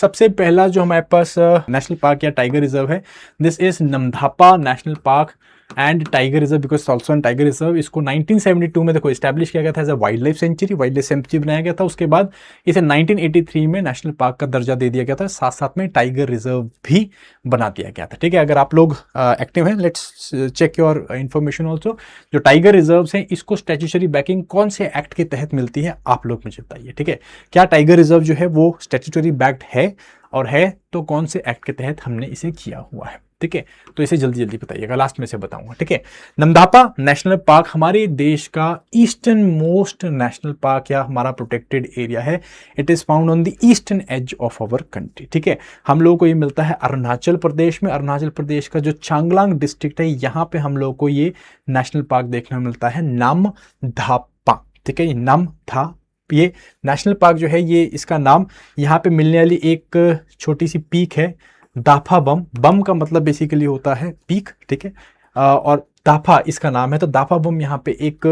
सबसे पहला जो हमारे पास नेशनल पार्क या टाइगर रिजर्व है, this is Namdapha national park and tiger reserve because also an tiger reserve. इसको 1972 में देखो इस्टेब्लिश किया गया था as a wild life sanctuary बनाया गया था। उसके बाद इसे 1983 में नेशनल पार्क का दर्जा दे दिया गया था, साथ साथ में टाइगर रिजर्व भी बना दिया गया था। ठीक है, अगर आप लोग एक्टिव हैं, let's check your information also. जो टाइगर रिजर्व हैं, इसको स्टैट्यूटरी बैकिंग कौन से एक्ट के तहत मिलती है, आप लोग मुझे बताइए। ठीक है, क्या टाइगर रिजर्व जो है वो स्टैट्यूटरी बैक्ड है, और है तो कौन से एक्ट के तहत हमने इसे किया हुआ है। ठीक है, तो इसे जल्दी जल्दी बताइएगा, लास्ट में से बताऊंगा। ठीक है, नमधापा नेशनल पार्क हमारे देश का ईस्टर्न मोस्ट नेशनल पार्क या हमारा प्रोटेक्टेड एरिया है। It is found on the eastern edge of our country. ठीक है, हम लोगों को ये मिलता है अरुणाचल प्रदेश में। अरुणाचल प्रदेश का जो चांगलांग डिस्ट्रिक्ट है, यहाँ पे हम लोगों को ये नेशनल पार्क देखने को मिलता है, नमधापा। ठीक है, नमधा ये नेशनल पार्क जो है, ये इसका नाम यहाँ पे मिलने वाली एक छोटी सी पीक है, दाफा बम। बम का मतलब बेसिकली होता है पीक। ठीक है, और दाफा इसका नाम है, तो दाफा बम यहाँ पे एक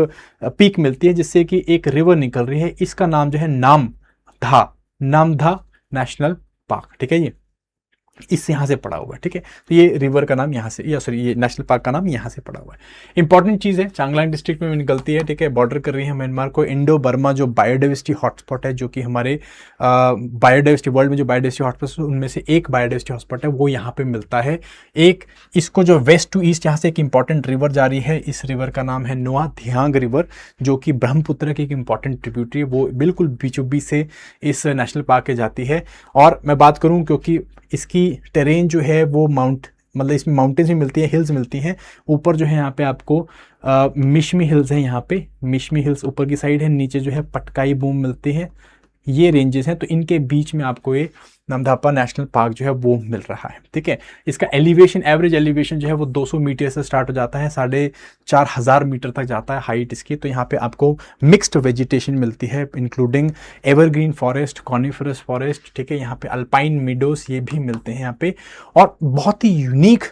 पीक मिलती है जिससे कि एक रिवर निकल रही है। इसका नाम जो है नामधा नेशनल पार्क। ठीक है, ये इससे यहाँ से पड़ा हुआ है। ठीक है, तो ये रिवर का नाम यहाँ से, या सॉरी ये नेशनल पार्क का नाम यहाँ से पड़ा हुआ है। इंपॉर्टेंट चीज़ है, चांगलांग डिस्ट्रिक्ट में निकलती है। ठीक है, बॉर्डर कर रही है म्यांमार को। इंडो बर्मा जो बायोडाइवर्सिटी हॉटस्पॉट है, जो कि हमारे बायोडाइवर्सिटी वर्ल्ड में जो बायोडाइवर्सिटी हॉटस्पॉट उनमें से एक बायोडाइवर्सिटी हॉटस्पॉट है, वो यहाँ पे मिलता है। एक इसको जो वेस्ट टू ईस्ट यहाँ से एक इंपॉर्टेंट रिवर जा रही है, इस रिवर का नाम है नुआ धियांग रिवर, जो कि ब्रह्मपुत्र की एक इंपॉर्टेंट ट्रिब्यूटरी है, वो बिल्कुल बीचों बीच से इस नेशनल पार्क के जाती है। और मैं बात करूँ, क्योंकि इसकी टेरेन जो है वो मतलब इसमें माउंटेन्स भी मिलती है, हिल्स मिलती हैं। ऊपर जो है यहाँ पे आपको मिशमी हिल्स हैं, यहाँ पे मिशमी हिल्स ऊपर की साइड है, नीचे जो है पटकाई बूम मिलती है, ये रेंजेस हैं। तो इनके बीच में आपको ये नमधापा नेशनल पार्क जो है वो मिल रहा है। ठीक है, इसका एलिवेशन, एवरेज एलिवेशन जो है वो 200 मीटर से स्टार्ट हो जाता है, 4,500 मीटर तक जाता है हाइट इसकी। तो यहाँ पे आपको मिक्स्ड वेजिटेशन मिलती है, including evergreen forest, coniferous forest. ठीक है, यहाँ पे अल्पाइन मीडोस ये भी मिलते हैं यहाँ पे, और बहुत ही यूनिक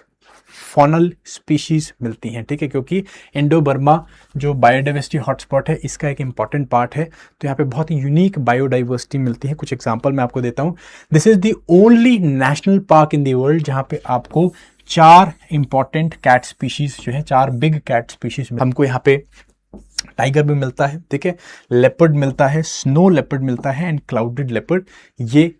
फॉनल स्पीशीज मिलती हैं। ठीक है, क्योंकि इंडो बर्मा जो बायोडाइवर्सिटी हॉटस्पॉट है, इसका एक इंपॉर्टेंट पार्ट है, तो यहाँ पे बहुत ही यूनिक बायोडाइवर्सिटी मिलती है। कुछ एग्जांपल मैं आपको देता हूँ। This is the only national park in the world जहाँ पे आपको 4 इंपॉर्टेंट कैट स्पीशीज जो है, 4 बिग कैट स्पीशीज हमको यहाँ पे टाइगर भी मिलता है। ठीक है, लेपर्ड मिलता है, स्नो लेपर्ड मिलता है, एंड क्लाउडेड लेपर्ड। ये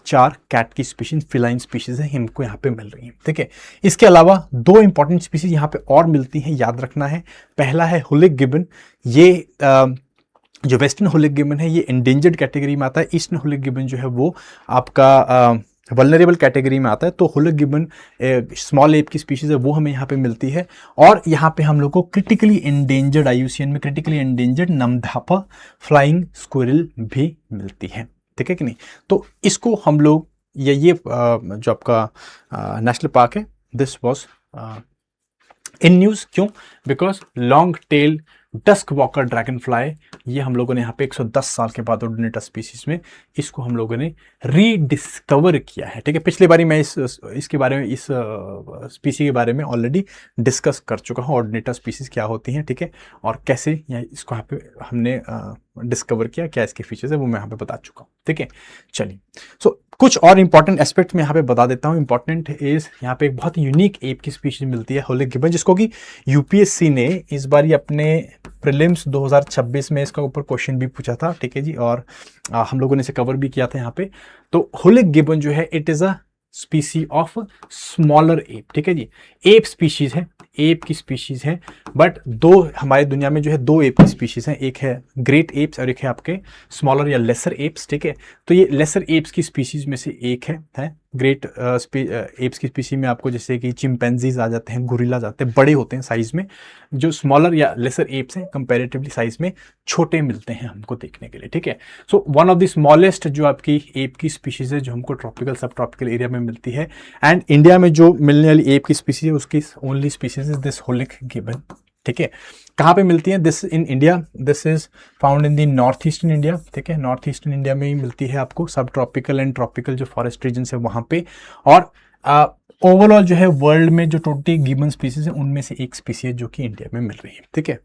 4 कैट की स्पीशीज, फिलाइन स्पीशीज है, इनको यहाँ पे मिल रही है। ठीक है, इसके अलावा 2 इंपॉर्टेंट स्पीशीज यहाँ पे और मिलती हैं, याद रखना है। पहला है हुलिक गिबन। ये जो वेस्टर्न हुलिक गिबन है, ये एंडेंजर्ड कैटेगरी में आता है। ईस्टर्न हुलिक गिबन जो है वो आपका वल्नरेबल कैटेगरी में आता है। तो हुलिक गिबन स्मॉल एप की स्पीशीज है, वो हमें यहाँ पे मिलती है। और यहाँ पे हम लोग को क्रिटिकली एंडेंजर्ड, IUCN में क्रिटिकली एंडेंजर्ड नमधापा फ्लाइंग स्क्विरल भी मिलती है। ठीक है कि नहीं, तो इसको हम लोग ये जो आपका नेशनल पार्क है, दिस वॉज इन न्यूज़। क्यों? Because long tail dusk walker dragonfly, ये हम लोगों ने यहाँ पे 110 साल के बाद ऑर्डिनेटा स्पीसीज में इसको हम लोगों ने रीडिस्कवर किया है। ठीक है, पिछली बारी मैं इसके बारे में, इस स्पीसी के बारे में ऑलरेडी डिस्कस कर चुका हूँ, ऑर्डिनेटा स्पीसीज क्या होती हैं। ठीक है, और कैसे इसको यहाँ पे हमने डिस्कवर किया, क्या इसके फीचर्स है वो मैं यहाँ पे बता चुका हूँ। ठीक है, चलिए, सो कुछ और इंपॉर्टेंट एस्पेक्ट में यहाँ पे बता देता हूँ। इंपॉर्टेंट इज यहाँ पे एक बहुत यूनिक एप की स्पीशीज मिलती है, हुलिक गिबन, जिसको कि UPSC ने इस बार अपने प्रीलिम्स 2026 में इसका ऊपर क्वेश्चन भी पूछा था। ठीक है जी, और हम लोगों ने इसे कवर भी किया था यहाँ पे। तो हुलिक गिबन जो है, it is a स्पीसी of smaller app. ठीक है जी, एप स्पीशीज है, एप की स्पीशीज है, बट हमारी दुनिया में जो है 2 एप की स्पीशीज हैं, एक है ग्रेट एप्स और एक है आपके स्मॉलर या लेसर एप्स। ठीक है, तो ये लेसर एप्स की स्पीशीज में से एक है। ग्रेट एप्स की स्पीशीज में आपको जैसे कि चिंपैंजीज आ जाते हैं, गोरिल्ला आते हैं, बड़े होते हैं साइज में। जो स्मॉलर या लेसर एप्स हैं, कंपैरेटिवली साइज में छोटे मिलते हैं हमको देखने के लिए। ठीक है, so one of the smallest जो आपकी एप की स्पीशीज है, जो हमको ट्रॉपिकल सब ट्रॉपिकल एरिया में मिलती है। एंड इंडिया में जो मिलने वाली एप की स्पीशीज है, उसकी only species is this hoolock gibbon. ठीक है, कहाँ पे मिलती है? This in India, this is found in the north eastern India. ठीक है, नॉर्थ ईस्टर्न इंडिया में ही मिलती है आपको, सब ट्रॉपिकल एंड ट्रॉपिकल जो फॉरेस्ट रीजन है वहाँ पे। और ओवरऑल जो है वर्ल्ड में जो 20 गिबन स्पीसीज है, उनमें से एक स्पीसी है जो कि इंडिया में मिल रही है। ठीक है,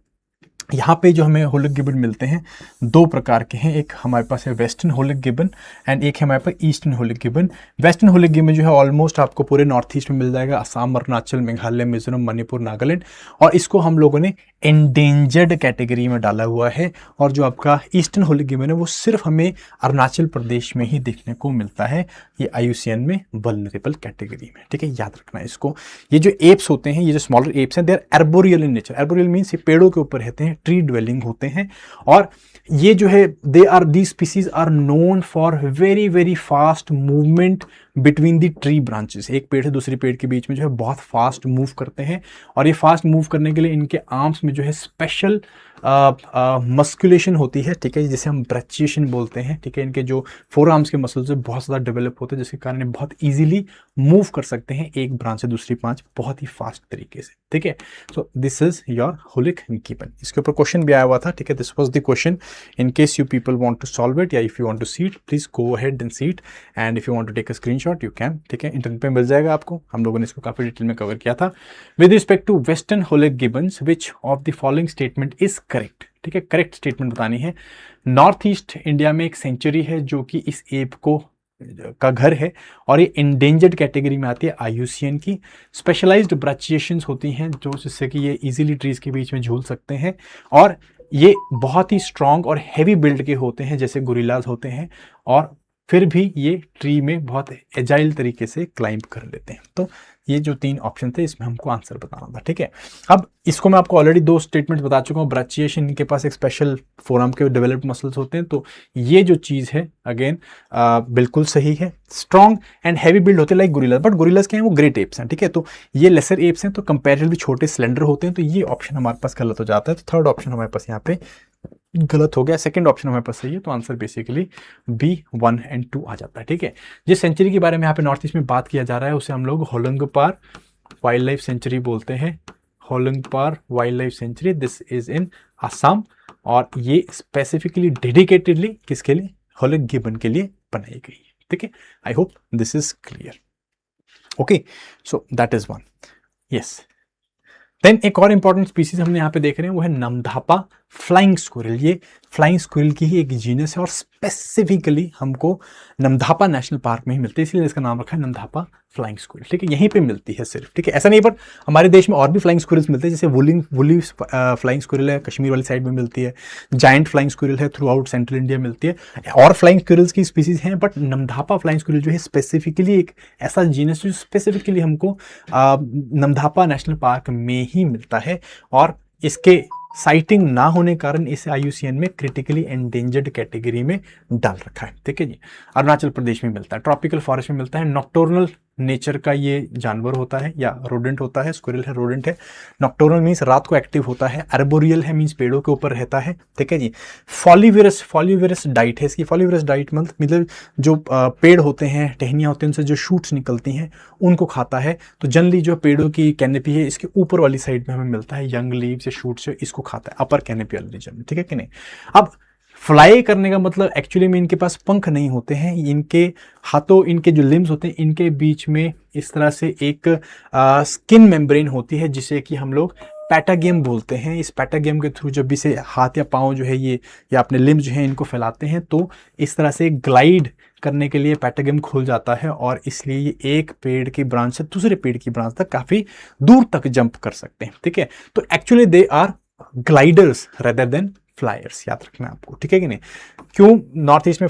यहाँ पे जो हमें होलिक गिबन मिलते हैं दो प्रकार के हैं, एक हमारे पास है वेस्टर्न होलिक गिबन एंड एक है हमारे पास eastern hoolock gibbon. Western hoolock gibbon जो है ऑलमोस्ट आपको पूरे नॉर्थ ईस्ट में मिल जाएगा, असम, अरुणाचल, मेघालय, मिजोरम, मणिपुर, नागालैंड, और इसको हम लोगों ने एंडेंजर्ड कैटेगरी में डाला हुआ है। और जो आपका ईस्टर्न होलिक गिबन है वो सिर्फ हमें अरुणाचल प्रदेश में ही देखने को मिलता है, ये IUCN में वल्नरेबल कैटेगरी में, ठीक है, याद रखना है इसको। ये जो एप्स होते हैं, ये जो स्मॉलर एप्स हैं, they are arboreal in nature. Arboreal means ये पेड़ों के ऊपर रहते हैं, ट्री ड्वेलिंग होते हैं, और ये जो है the species are known for very very fast movement between the tree branches. एक पेड़ से दूसरे पेड़ के बीच में जो है बहुत फास्ट मूव करते हैं, और ये फास्ट मूव करने के लिए इनके आर्म्स में जो है स्पेशल मस्कुलेशन होती है, ठीक है, जिसे हम ब्रैचिएशन बोलते हैं, ठीक है। इनके जो फोर आर्म्स के मसल्स बहुत ज़्यादा डेवलप होते हैं, जिसके कारण ये बहुत ईजिली मूव कर सकते हैं एक ब्रांच से दूसरी ब्रांच बहुत ही फास्ट तरीके से, ठीक है। So this is your hoolock gibbon. इसके ऊपर क्वेश्चन भी आया हुआ था, ठीक है, this was the question. In case you people want to solve it या if you want to see it, please go ahead and see it, and if you want to take a screenshot you can, ठीक है, internet पे मिल जाएगा आपको। हम लोगों ने इसको काफी डिटेल में कवर किया था। With respect to western hoolock gibbons which of the following statement is correct, ठीक है, करेक्ट स्टेटमेंट बतानी है। नॉर्थ ईस्ट इंडिया में एक सेंचुरी है जो कि इस एप का घर है, और ये इंडेंजर्ड कैटेगरी में आती है IUCN की। स्पेशलाइज्ड ब्राचिएशंस होती हैं जो जिससे कि ये इजीली ट्रीज के बीच में झूल सकते हैं, और ये बहुत ही स्ट्रॉन्ग और हैवी बिल्ड के होते हैं जैसे गोरिल्लाज होते हैं, और फिर भी ये ट्री में बहुत एजाइल तरीके से क्लाइंब कर लेते हैं। तो ये जो तीन ऑप्शन थे इसमें हमको आंसर बताना था, ठीक है। अब इसको मैं आपको ऑलरेडी दो स्टेटमेंट बता चुका हूँ। ब्राचिएशन, इनके पास एक स्पेशल फोरआर्म के डेवलप्ड मसल्स होते हैं, तो ये जो चीज़ है अगेन बिल्कुल सही है। स्ट्रॉन्ग एंड हैवी बिल्ड होते हैं लाइक गोरिल्ला, बट गोरिल्लाज के हैं वो ग्रेट एप्स हैं, ठीक है, तो ये लेसर एप्स हैं, तो कंपेरेटिवली छोटे स्लेंडर होते हैं, तो ये ऑप्शन हमारे पास गलत हो जाता है। तो थर्ड ऑप्शन हमारे पास यहाँ पे गलत हो गया, सेकंड ऑप्शन हमारे पास सही है, तो आंसर बेसिकली B 1 एंड 2 आ जाता है, ठीक है। जिस सेंचुरी के बारे में यहाँ पे नॉर्थ ईस्ट में बात किया जा रहा है उसे हम लोग होलंगपार वाइल्ड लाइफ सेंचुरी बोलते हैं। Hollongapar wild life sanctuary, this is in Assam, और ये स्पेसिफिकली डेडिकेटेडली किसके लिए, होलिक गिबन के लिए बनाई गई है, ठीक है। I hope this is clear. Okay, so that is one, yes. Then एक और इंपॉर्टेंट स्पीसीज हमने यहाँ पे देख रहे हैं, वो है नमधापा फ्लाइंग स्क्विरल। ये फ्लाइंग स्क्विरल की ही एक जीनस है, और स्पेसिफिकली हमको नमधापा नेशनल पार्क में ही मिलती है, इसलिए इसका नाम रखा है नमधापा फ्लाइंग स्क्विरल, ठीक है। यहीं पे मिलती है सिर्फ, ठीक है, ऐसा नहीं, पर हमारे देश में और भी फ्लाइंग स्क्विरल्स मिलते हैं, जैसे वुली फ्लाइंग स्क्विरल है, कश्मीर वाली साइड में मिलती है। जायंट फ्लाइंग स्क्विरल है, थ्रू आउट सेंट्रल इंडिया मिलती है, और फ्लाइंग स्क्विरल्स की स्पीसीज हैं, बट नमधापा फ्लाइंग स्क्विरल जो है स्पेसिफिकली एक ऐसा जीनस जो स्पेसिफिकली हमको नमधापा नेशनल पार्क में ही मिलता है, और इसके साइटिंग ना होने कारण इसे IUCN में क्रिटिकली एंडेंजर्ड कैटेगरी में डाल रखा है, ठीक है जी। अरुणाचल प्रदेश में मिलता है, ट्रॉपिकल फॉरेस्ट में मिलता है, नॉक्टोर्नल नेचर का ये जानवर होता है या रोडेंट होता है, स्क्विरल है, रोडेंट है। नॉक्टोर्नल मीन्स रात को एक्टिव होता है, अर्बोरियल है मीन्स पेड़ों के ऊपर रहता है, ठीक है जी। फॉलीविरस डाइट है इसकी। फॉलीविरस डाइट मतलब जो पेड़ होते हैं, टहनियाँ होती हैं, उनसे जो शूट्स निकलती हैं उनको खाता है। तो जनरली जो पेड़ों की कैनपी है इसके ऊपर वाली साइड में हमें मिलता है, यंग लीव्स या शूट्स, इसको खाता है अपर कैनपी वाले रीजन में, ठीक है कि नहीं। अब फ्लाई करने का मतलब एक्चुअली में इनके पास पंख नहीं होते हैं, इनके हाथों, इनके जो लिम्स होते हैं इनके बीच में इस तरह से एक स्किन मेम्ब्रेन होती है जिसे कि हम लोग पैटागेम बोलते हैं। इस पैटागेम के थ्रू जब भी से हाथ या पाँव जो है ये या अपने लिम्स जो है इनको फैलाते हैं, तो इस तरह से ग्लाइड करने के लिए पैटागेम खुल जाता है, और इसलिए ये एक पेड़ की ब्रांच से दूसरे पेड़ की ब्रांच तक काफ़ी दूर तक जंप कर सकते हैं, ठीक है। तो actually they are gliders rather than flyers, याद रखना है आपको, ठीक है कि नहीं। क्यों नॉर्थ ईस्ट में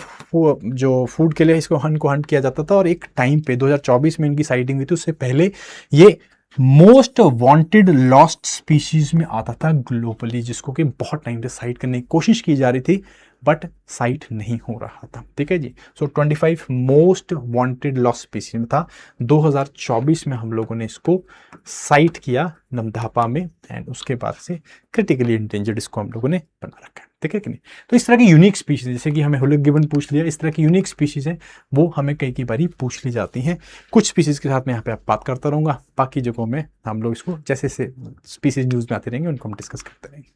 जो फूड के लिए इसको हंट किया जाता था, और एक टाइम पे 2024 में इनकी साइटिंग हुई थी, उससे पहले ये मोस्ट वांटेड लॉस्ट स्पीशीज में आता था ग्लोबली, जिसको कि बहुत टाइम से साइट करने की कोशिश की जा रही थी बट साइट नहीं हो रहा था, ठीक है जी। सो 25 मोस्ट वांटेड लॉस्ट स्पीशीज में था। 2024 में हम लोगों ने इसको साइट किया नमधापा में, एंड उसके बाद से क्रिटिकली एंडेंजर्ड इसको हम लोगों ने बना रखा है, ठीक है कि नहीं। तो इस तरह की यूनिक स्पीशीज, जैसे कि हमें होलिक गिबन पूछ लिया, इस तरह की यूनिक स्पीशीज हैं वो हमें कई बारी पूछ ली जाती हैं। कुछ स्पीशीज के साथ मैं यहाँ पे बात करता रहूँगा, बाकी जगहों में हम लोग इसको जैसे स्पीशीज न्यूज़ में आते रहेंगे उनको हम डिस्कस करते रहेंगे।